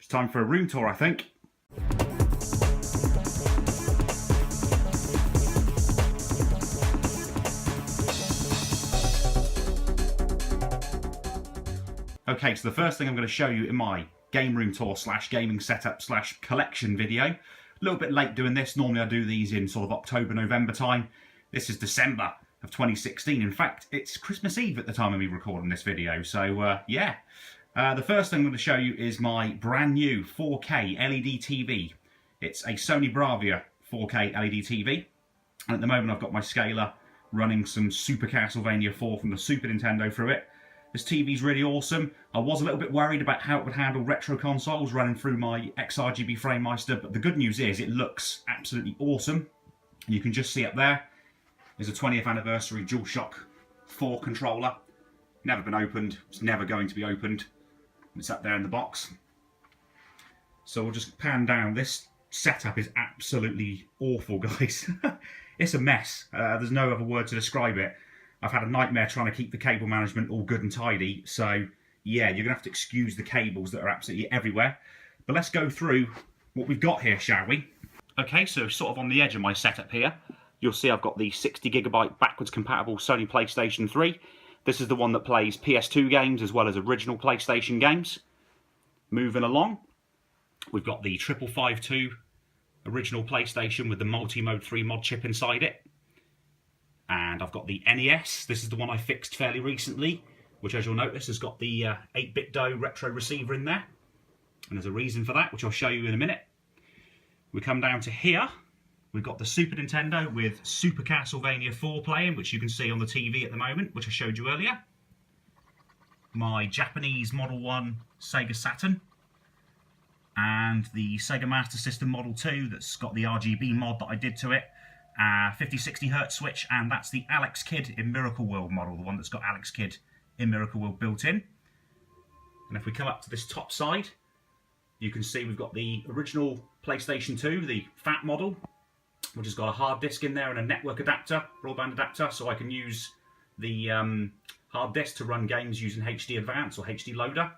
It's time for a room tour, I think. Okay, so the first thing I'm going to show you in my game room tour slash gaming setup slash collection video. A little bit late doing this. Normally I do these in sort of October, November time. This is December of 2016. In fact, it's Christmas Eve at the time of me recording this video. So yeah. The first thing I'm going to show you is my brand new 4K LED TV. It's a Sony Bravia 4K LED TV. And at the moment I've got my scaler running some Super Castlevania 4 from the Super Nintendo through it. This TV's really awesome. I was a little bit worried about how it would handle retro consoles running through my XRGB FrameMeister, but the good news is it looks absolutely awesome. You can just see up there, there's a 20th anniversary DualShock 4 controller. Never been opened, it's never going to be opened. It's up there in the box. So we'll just pan down. This setup is absolutely awful, guys. It's a mess. There's no other word to describe it. I've had a nightmare trying to keep the cable management all good and tidy. So yeah, you're going to have to excuse the cables that are absolutely everywhere. But let's go through what we've got here, shall we? Okay, so sort of on the edge of my setup here, you'll see I've got the 60GB backwards compatible Sony PlayStation 3. This is the one that plays PS2 games as well as original PlayStation games. Moving along, we've got the 5552 original PlayStation with the multi-mode 3 mod chip inside it. And I've got the NES. This is the one I fixed fairly recently, which, as you'll notice, has got the 8-bit DOE retro receiver in there. And there's a reason for that, which I'll show you in a minute. We come down to here. We've got the Super Nintendo with Super Castlevania 4 playing, which you can see on the TV at the moment, which I showed you earlier. My Japanese Model 1 Sega Saturn. And the Sega Master System Model 2 that's got the RGB mod that I did to it. 50-60 Hz switch, and that's the Alex Kidd in Miracle World model, the one that's got Alex Kidd in Miracle World built in. And if we come up to this top side, you can see we've got the original PlayStation 2, the fat model, which has got a hard disk in there and a network adapter, broadband adapter, so I can use the hard disk to run games using HD Advance or HD Loader.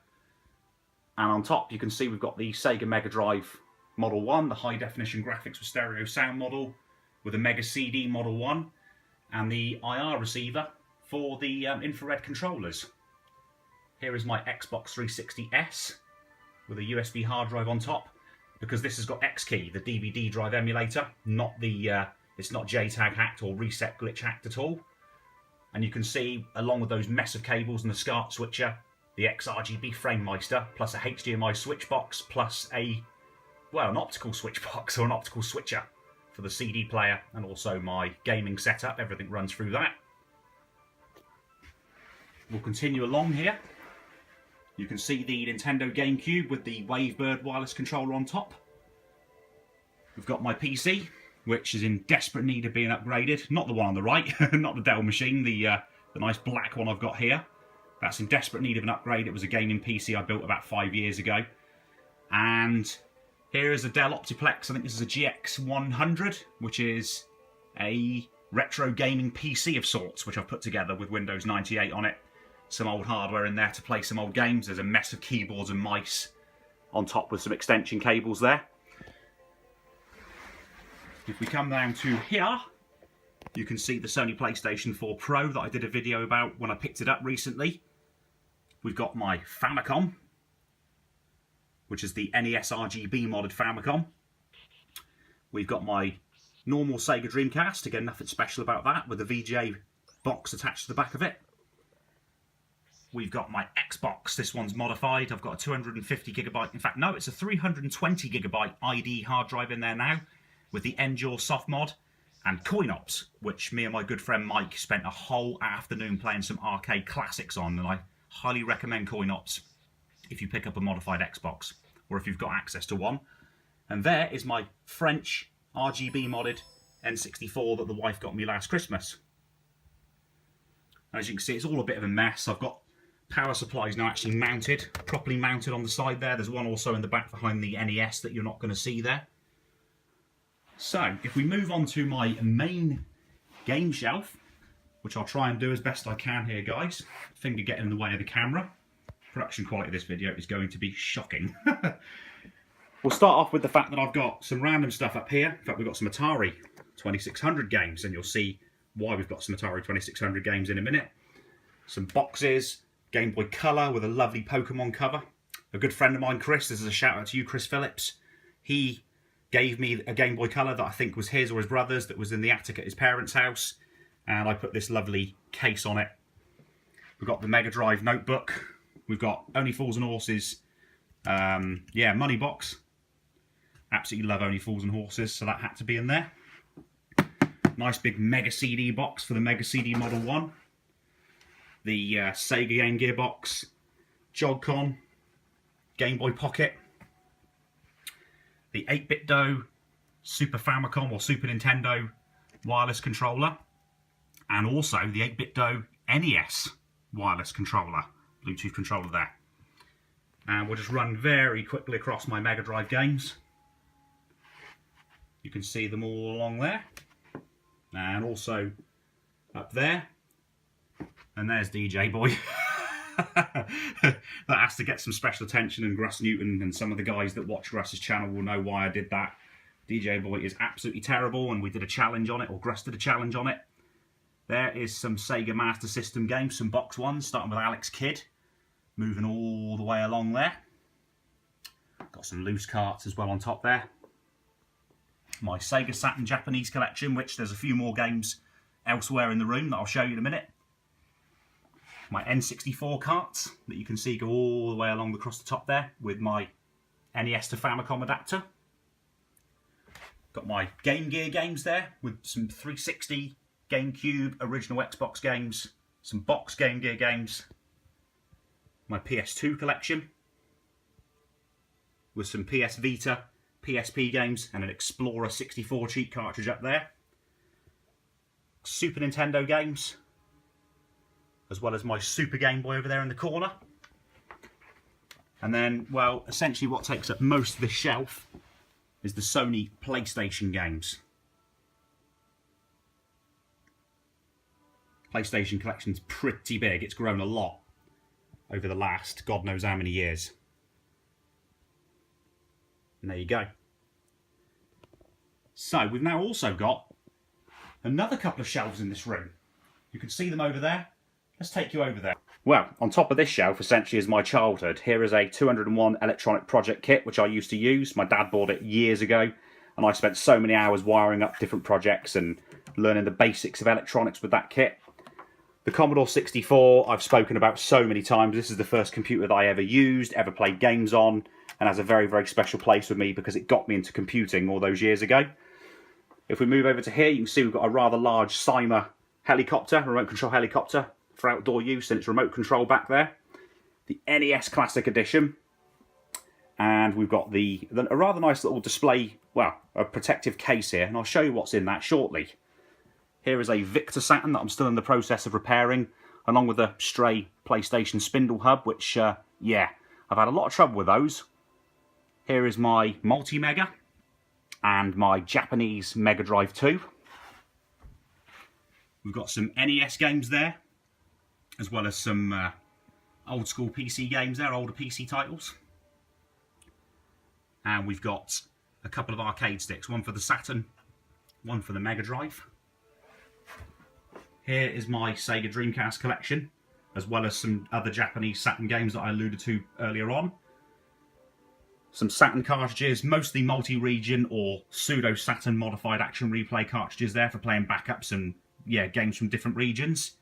And on top you can see we've got the Sega Mega Drive Model 1, the high definition graphics with stereo sound model, with a Mega CD Model 1, and the IR receiver for the infrared controllers. Here is my Xbox 360S with a USB hard drive on top, because this has got X-Key, the DVD drive emulator, not the it's not JTAG hacked or reset glitch hacked at all. And you can see, along with those mess of cables and the SCART switcher, the XRGB FrameMeister, plus a HDMI switch box, plus an optical switch box or an optical switcher for the CD player, and also my gaming setup. Everything runs through that. We'll continue along here. You can see the Nintendo GameCube with the Wavebird wireless controller on top. We've got my PC, which is in desperate need of being upgraded. Not the one on the right, not the Dell machine, the nice black one I've got here. That's in desperate need of an upgrade. It was a gaming PC I built about 5 years ago. And here is a Dell Optiplex. I think this is a GX100, which is a retro gaming PC of sorts, which I've put together with Windows 98 on it. Some old hardware in there to play some old games. There's a mess of keyboards and mice on top with some extension cables there. If we come down to here, you can see the Sony PlayStation 4 Pro that I did a video about when I picked it up recently. We've got my Famicom, which is the NES RGB modded Famicom. We've got my normal Sega Dreamcast, again nothing special about that, with the VGA box attached to the back of it. We've got my Xbox, this one's modified. I've got a 250GB, in fact no, it's a 320GB ID hard drive in there now, with the Endure soft mod, and CoinOps, which me and my good friend Mike spent a whole afternoon playing some arcade classics on, and I highly recommend CoinOps if you pick up a modified Xbox, or if you've got access to one. And there is my French RGB modded N64 that the wife got me last Christmas. As you can see, it's all a bit of a mess. I've got power supplies now actually mounted, properly mounted on the side there. There's one also in the back behind the NES that you're not going to see there. So, if we move on to my main game shelf, which I'll try and do as best I can here, guys. Finger getting in the way of the camera. Production quality of this video is going to be shocking. We'll start off with the fact that I've got some random stuff up here. In fact, we've got some Atari 2600 games, and you'll see why we've got some Atari 2600 games in a minute. Some boxes, Game Boy Color with a lovely Pokemon cover. A good friend of mine, Chris, this is a shout out to you, Chris Phillips. He gave me a Game Boy Color that I think was his or his brother's that was in the attic at his parents' house, and I put this lovely case on it. We've got the Mega Drive notebook. We've got Only Fools and Horses, money box. Absolutely love Only Fools and Horses, so that had to be in there. Nice big Mega CD box for the Mega CD Model 1. The Sega Game Gear box, Jog-Con, Game Boy Pocket, the 8-bit-do Super Famicom or Super Nintendo wireless controller, and also the 8-bit-do NES wireless controller, Bluetooth controller there. And we'll just run very quickly across my Mega Drive games. You can see them all along there, and also up there. And there's DJ Boy. That has to get some special attention, and Gruss Newton and some of the guys that watch Gruss's channel will know why I did that. DJ Boy is absolutely terrible, and we did a challenge on it, or Gruss did a challenge on it. There is some Sega Master System games, some box ones, starting with Alex Kidd, moving all the way along there. Got some loose carts as well on top there. My Sega Saturn Japanese collection, which there's a few more games elsewhere in the room that I'll show you in a minute. My N64 carts that you can see go all the way along across the top there with my NES to Famicom adapter. Got my Game Gear games there with some 360, GameCube, original Xbox games, some box Game Gear games. My PS2 collection with some PS Vita, PSP games and an Explorer 64 cheat cartridge up there. Super Nintendo games, as well as my Super Game Boy over there in the corner. And then, well, essentially what takes up most of this shelf is the Sony PlayStation games. PlayStation collection's pretty big. It's grown a lot over the last God knows how many years. And there you go. So we've now also got another couple of shelves in this room. You can see them over there. Let's take you over there. Well, on top of this shelf essentially is my childhood. Here is a 201 electronic project kit which I used to use. My dad bought it years ago, and I spent so many hours wiring up different projects and learning the basics of electronics with that kit. The Commodore 64 I've spoken about so many times. This is the first computer that I ever used, ever played games on, and has a very, very special place with me because it got me into computing all those years ago. If we move over to here, you can see we've got a rather large Cyma helicopter, remote control helicopter for outdoor use, and it's remote control back there. The NES Classic Edition. And we've got a rather nice little display, well, a protective case here, and I'll show you what's in that shortly. Here is a Victor Saturn that I'm still in the process of repairing, along with a stray PlayStation spindle hub, which, yeah, I've had a lot of trouble with those. Here is my Multi-Mega and my Japanese Mega Drive 2. We've got some NES games there, as well as some old school PC games there, older PC titles. And we've got a couple of arcade sticks, one for the Saturn, one for the Mega Drive. Here is my Sega Dreamcast collection, as well as some other Japanese Saturn games that I alluded to earlier on. Some Saturn cartridges, mostly multi-region or pseudo-Saturn modified action replay cartridges there for playing backups and, yeah, games from different regions.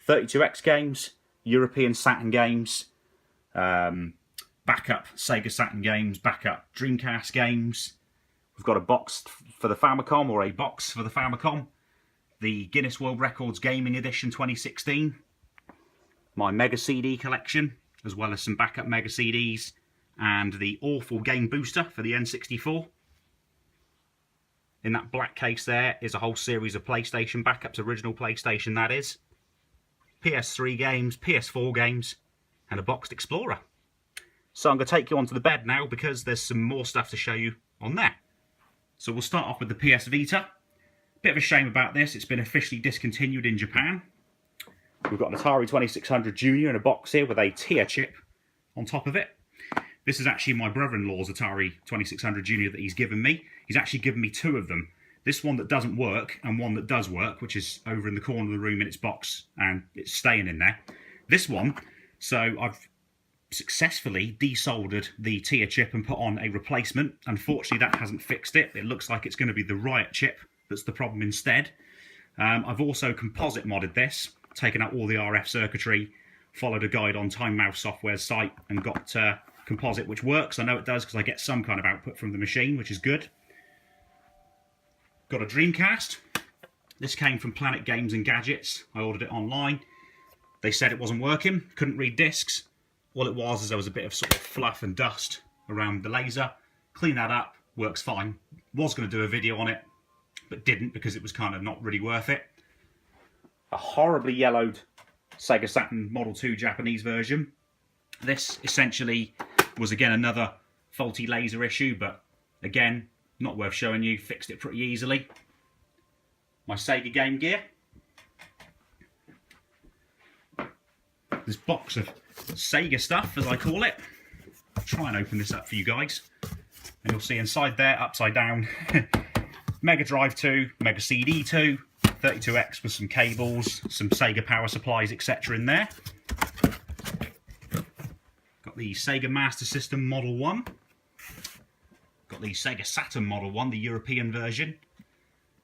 32X games, European Saturn games, backup Sega Saturn games, backup Dreamcast games. We've got a box for the Famicom, or a box for the Famicom. The Guinness World Records Gaming Edition 2016. My Mega CD collection, as well as some backup Mega CDs. And the awful Game Booster for the N64. In that black case there is a whole series of PlayStation backups, original PlayStation that is. PS3 games, PS4 games, and a boxed Explorer. So I'm going to take you onto the bed now because there's some more stuff to show you on there. So we'll start off with the PS Vita. Bit of a shame about this, it's been officially discontinued in Japan. We've got an Atari 2600 Junior in a box here with a TIA chip on top of it. This is actually my brother-in-law's Atari 2600 Junior that he's given me. He's actually given me two of them. This one that doesn't work and one that does work, which is over in the corner of the room in its box, and it's staying in there. This one, so I've successfully desoldered the tier chip and put on a replacement. Unfortunately, that hasn't fixed it. It looks like it's going to be the Riot chip that's the problem instead. I've also composite modded this, taken out all the RF circuitry, followed a guide on Time Mouse Software's site, and got composite, which works. I know it does because I get some kind of output from the machine, which is good. Got a Dreamcast. This came from Planet Games and Gadgets. I ordered it online. They said it wasn't working, couldn't read discs. All it was is there was a bit of sort of fluff and dust around the laser. Clean that up, works fine. Was going to do a video on it, but didn't because it was kind of not really worth it. A horribly yellowed Sega Saturn Model 2 Japanese version. This essentially was again another faulty laser issue, but again, not worth showing you, fixed it pretty easily. My Sega Game Gear. This box of Sega stuff, as I call it. I'll try and open this up for you guys. And you'll see inside there, upside down, Mega Drive 2, Mega CD 2, 32X with some cables, some Sega power supplies, etc. in there. Got the Sega Master System Model 1. Got the Sega Saturn Model 1, the European version.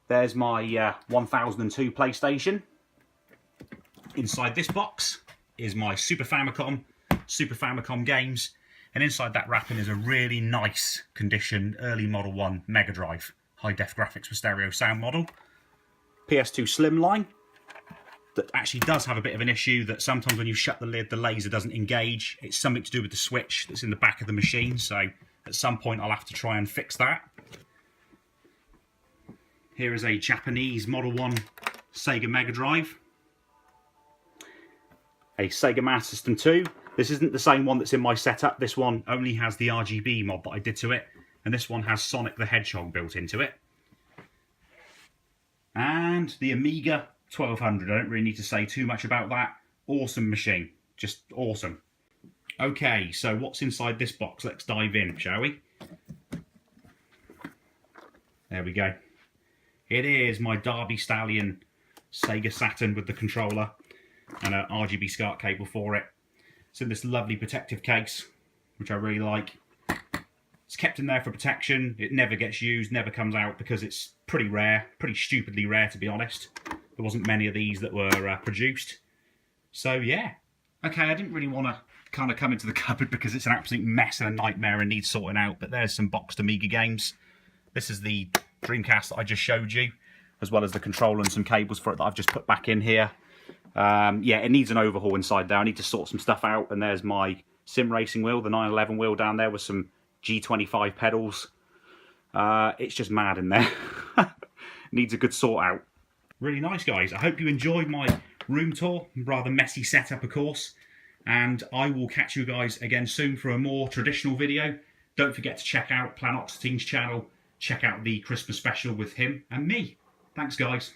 There's my 1002 PlayStation. Inside this box is my Super Famicom games, and inside that wrapping is a really nice condition early Model 1 Mega Drive, high def graphics with stereo sound model. PS2 Slimline, that actually does have a bit of an issue that sometimes when you shut the lid the laser doesn't engage. It's something to do with the switch that's in the back of the machine, so at some point I'll have to try and fix that. Here is a Japanese Model 1 Sega Mega Drive. A Sega Master System 2. This isn't the same one that's in my setup. This one only has the RGB mod that I did to it, and this one has Sonic the Hedgehog built into it. And the Amiga 1200. I don't really need to say too much about that. Awesome machine. Just awesome. Okay, so what's inside this box? Let's dive in, shall we? There we go. It is my Derby Stallion Sega Saturn with the controller and an RGB SCART cable for it. It's in this lovely protective case, which I really like. It's kept in there for protection. It never gets used, never comes out because it's pretty rare, pretty stupidly rare to be honest. There wasn't many of these that were produced. So yeah. Okay, I didn't really want to kind of come into the cupboard because it's an absolute mess and a nightmare and needs sorting out, but there's some boxed Amiga games. This is the Dreamcast that I just showed you, as well as the controller and some cables for it that I've just put back in here. Yeah, it needs an overhaul inside there. I need to sort some stuff out, and there's my sim racing wheel, the 911 wheel down there with some G25 pedals. It's just mad in there. Needs a good sort out. Really nice, guys. I hope you enjoyed my room tour. Rather messy setup, of course. And I will catch you guys again soon for a more traditional video. Don't forget to check out Planoxetine's channel. Check out the Christmas special with him and me. Thanks, guys.